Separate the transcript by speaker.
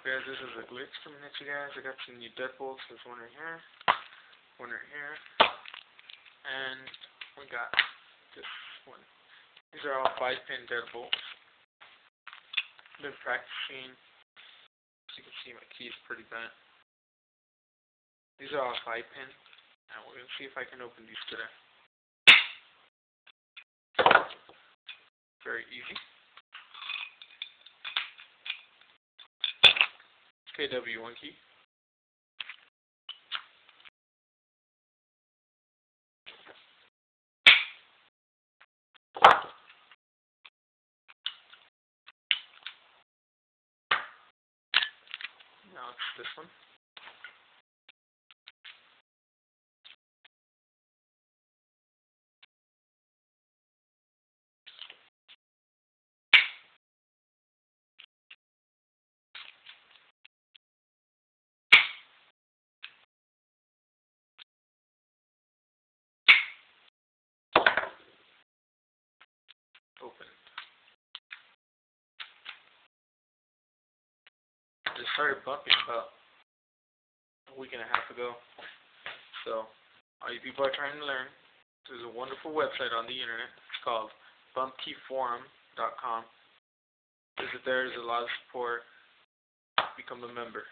Speaker 1: guys, this is a glitch coming at you guys. I got some new deadbolts. There's one right here, one right here, and we got this one. These are all 5-pin deadbolts. Been practicing. As you can see, my key is pretty bent. These are all 5-pin, and we're gonna see if I can open these today. Very easy. KW1 key. Now it's this one. Open. Just started bumping about a week and a half ago. So, all you people are trying to learn, there's a wonderful website on the internet. It's called bumpkeyforum.com. Visit there, there's a lot of support. Become a member.